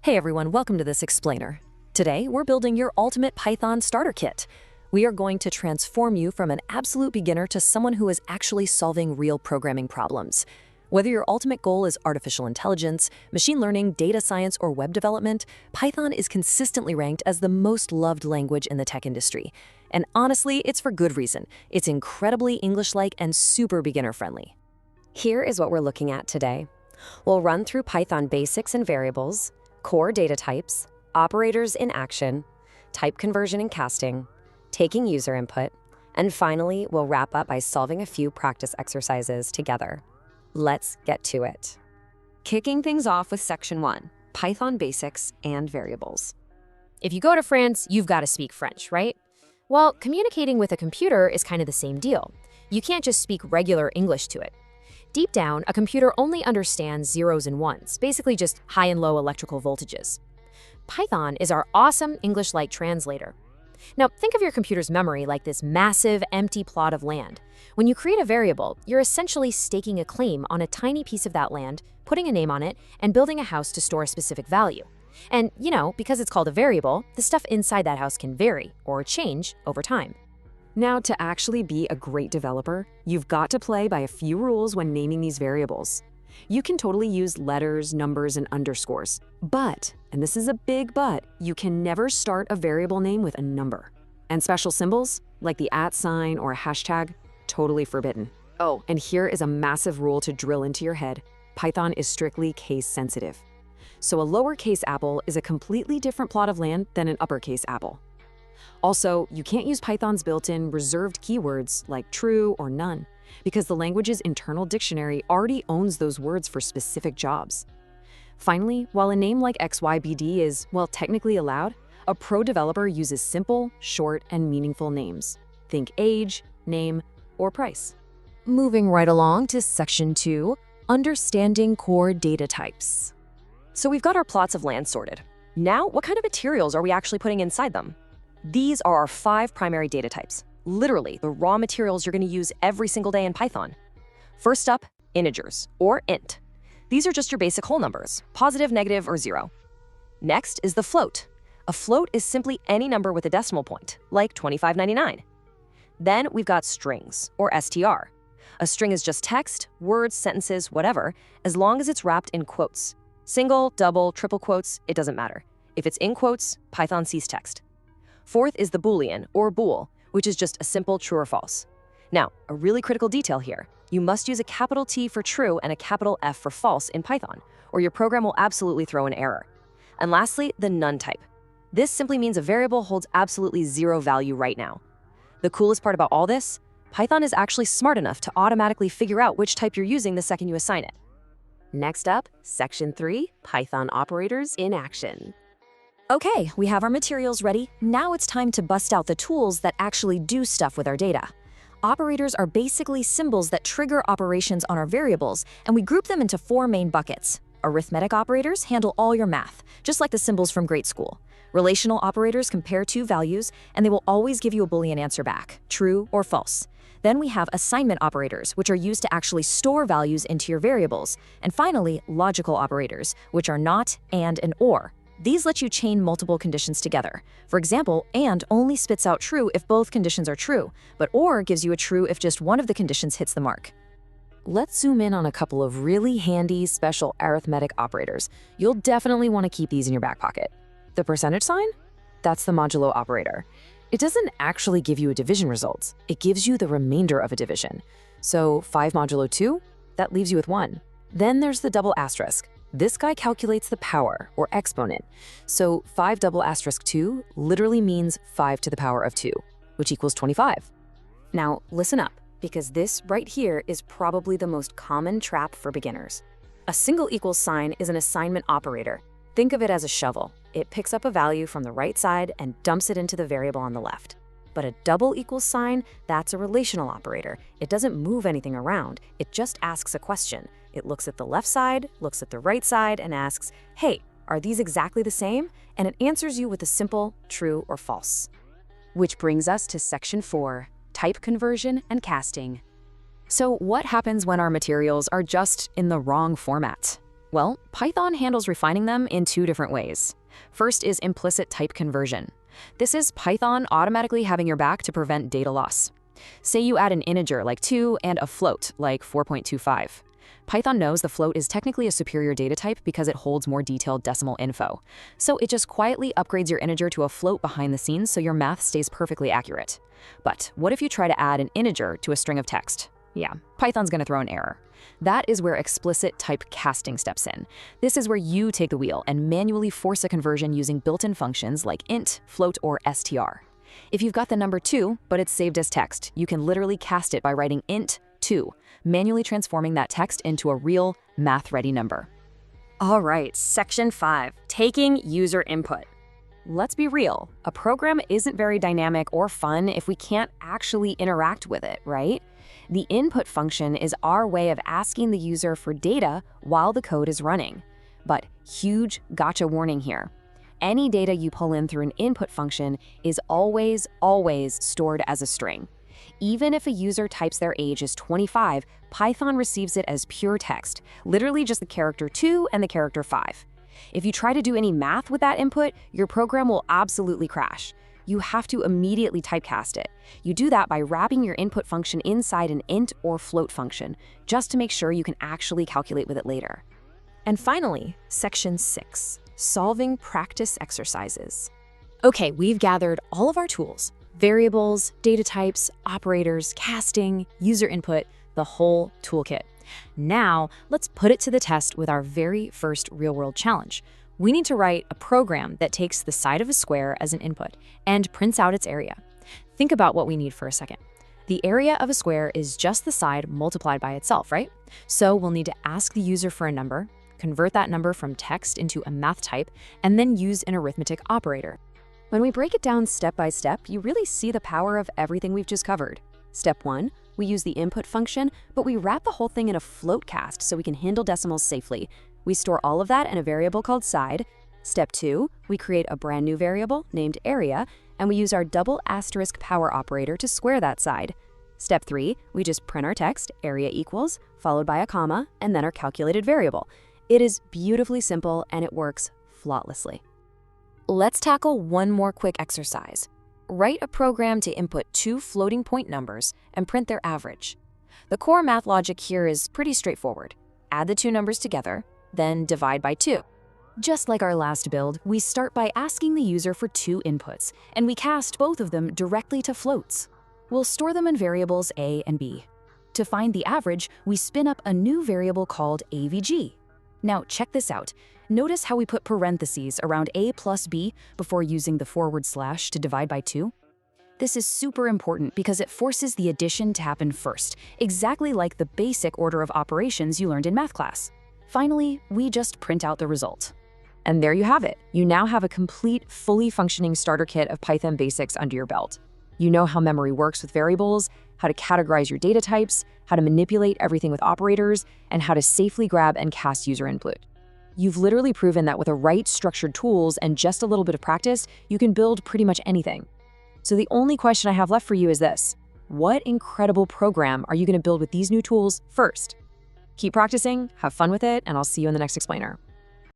Hey everyone, welcome to this explainer. Today, we're building your ultimate Python starter kit. We are going to transform you from an absolute beginner to someone who is actually solving real programming problems. Whether your ultimate goal is artificial intelligence, machine learning, data science, or web development, Python is consistently ranked as the most loved language in the tech industry. And honestly, it's for good reason. It's incredibly English-like and super beginner-friendly. Here is what we're looking at today. We'll run through Python basics and variables, core data types, operators in action, type conversion and casting, taking user input, and finally, we'll wrap up by solving a few practice exercises together. Let's get to it. Kicking things off with Section 1, Python basics and variables. If you go to France, you've got to speak French, right? Well, communicating with a computer is kind of the same deal. You can't just speak regular English to it. Deep down, a computer only understands zeros and ones, basically just high and low electrical voltages. Python is our awesome English-like translator. Now, think of your computer's memory like this massive, empty plot of land. When you create a variable, you're essentially staking a claim on a tiny piece of that land, putting a name on it, and building a house to store a specific value. And, because it's called a variable, the stuff inside that house can vary or change over time. Now, to actually be a great developer, you've got to play by a few rules when naming these variables. You can totally use letters, numbers, and underscores. But, and this is a big but, you can never start a variable name with a number. And special symbols, like the @ sign or a hashtag, totally forbidden. Oh, and here is a massive rule to drill into your head. Python is strictly case sensitive. So a lowercase apple is a completely different plot of land than an uppercase apple. Also, you can't use Python's built-in reserved keywords like true or none, because the language's internal dictionary already owns those words for specific jobs. Finally, while a name like XYBD is, well, technically allowed, a pro developer uses simple, short, and meaningful names. Think age, name, or price. Moving right along to Section 2, Understanding Core Data Types. So we've got our plots of land sorted. Now, what kind of materials are we actually putting inside them? These are our 5 primary data types, literally the raw materials you're going to use every single day in Python. First up, integers, or int. These are just your basic whole numbers, positive, negative, or 0. Next is the float. A float is simply any number with a decimal point, like 2599. Then we've got strings, or str. A string is just text, words, sentences, whatever, as long as it's wrapped in quotes. Single, double, triple quotes, it doesn't matter. If it's in quotes, Python sees text. Fourth is the Boolean, or bool, which is just a simple true or false. Now, a really critical detail here. You must use a capital T for true and a capital F for false in Python, or your program will absolutely throw an error. And lastly, the none type. This simply means a variable holds absolutely 0 value right now. The coolest part about all this, Python is actually smart enough to automatically figure out which type you're using the second you assign it. Next up, Section 3, Python operators in action. Okay, we have our materials ready. Now it's time to bust out the tools that actually do stuff with our data. Operators are basically symbols that trigger operations on our variables, and we group them into 4 main buckets. Arithmetic operators handle all your math, just like the symbols from grade school. Relational operators compare 2 values, and they will always give you a Boolean answer back, true or false. Then we have assignment operators, which are used to actually store values into your variables. And finally, logical operators, which are not, and or. These let you chain multiple conditions together. For example, and only spits out true if both conditions are true, but or gives you a true if just one of the conditions hits the mark. Let's zoom in on a couple of really handy special arithmetic operators. You'll definitely want to keep these in your back pocket. The percentage sign? That's the modulo operator. It doesn't actually give you a division result. It gives you the remainder of a division. So 5 modulo 2, that leaves you with 1. Then there's the double asterisk. This guy calculates the power, or exponent. So 5 double asterisk 2 literally means 5 to the power of 2, which equals 25. Now, listen up, because this right here is probably the most common trap for beginners. A single equals sign is an assignment operator. Think of it as a shovel. It picks up a value from the right side and dumps it into the variable on the left. But a double equals sign, that's a relational operator. It doesn't move anything around, it just asks a question. It looks at the left side, looks at the right side, and asks, hey, are these exactly the same? And it answers you with a simple true or false. Which brings us to Section 4, type conversion and casting. So what happens when our materials are just in the wrong format? Well, Python handles refining them in two different ways. First is implicit type conversion. This is Python automatically having your back to prevent data loss. Say you add an integer like 2 and a float like 4.25. Python knows the float is technically a superior data type because it holds more detailed decimal info. So it just quietly upgrades your integer to a float behind the scenes so your math stays perfectly accurate. But what if you try to add an integer to a string of text? Yeah, Python's going to throw an error. That is where explicit type casting steps in. This is where you take the wheel and manually force a conversion using built-in functions like int, float, or str. If you've got the number 2, but it's saved as text, you can literally cast it by writing int 2, manually transforming that text into a real math-ready number. All right, section 5, taking user input. Let's be real, a program isn't very dynamic or fun if we can't actually interact with it, right? The input function is our way of asking the user for data while the code is running. But huge gotcha warning here. Any data you pull in through an input function is always stored as a string. Even if a user types their age as 25, Python receives it as pure text, literally just the character 2 and the character 5. If you try to do any math with that input, your program will absolutely crash. You have to immediately typecast it. You do that by wrapping your input function inside an int or float function, just to make sure you can actually calculate with it later. And finally, section 6, solving practice exercises. Okay, we've gathered all of our tools: variables, data types, operators, casting, user input, the whole toolkit. Now, let's put it to the test with our very first real-world challenge. We need to write a program that takes the side of a square as an input and prints out its area. Think about what we need for a second. The area of a square is just the side multiplied by itself, right? So we'll need to ask the user for a number, convert that number from text into a math type, and then use an arithmetic operator. When we break it down step by step, you really see the power of everything we've just covered. Step 1, we use the input function, but we wrap the whole thing in a float cast so we can handle decimals safely. We store all of that in a variable called side. Step 2, we create a brand new variable named area, and we use our double asterisk power operator to square that side. Step 3, we just print our text, area equals, followed by a comma, and then our calculated variable. It is beautifully simple and it works flawlessly. Let's tackle one more quick exercise. Write a program to input 2 floating point numbers and print their average. The core math logic here is pretty straightforward. Add the 2 numbers together, then divide by 2. Just like our last build, we start by asking the user for 2 inputs, and we cast both of them directly to floats. We'll store them in variables a and b. To find the average, we spin up a new variable called avg. Now check this out. Notice how we put parentheses around a plus b before using the / to divide by 2? This is super important because it forces the addition to happen first, exactly like the basic order of operations you learned in math class. Finally, we just print out the result. And there you have it. You now have a complete, fully functioning starter kit of Python basics under your belt. You know how memory works with variables, how to categorize your data types, how to manipulate everything with operators, and how to safely grab and cast user input. You've literally proven that with the right structured tools and just a little bit of practice, you can build pretty much anything. So the only question I have left for you is this: what incredible program are you going to build with these new tools first? Keep practicing, have fun with it, and I'll see you in the next explainer.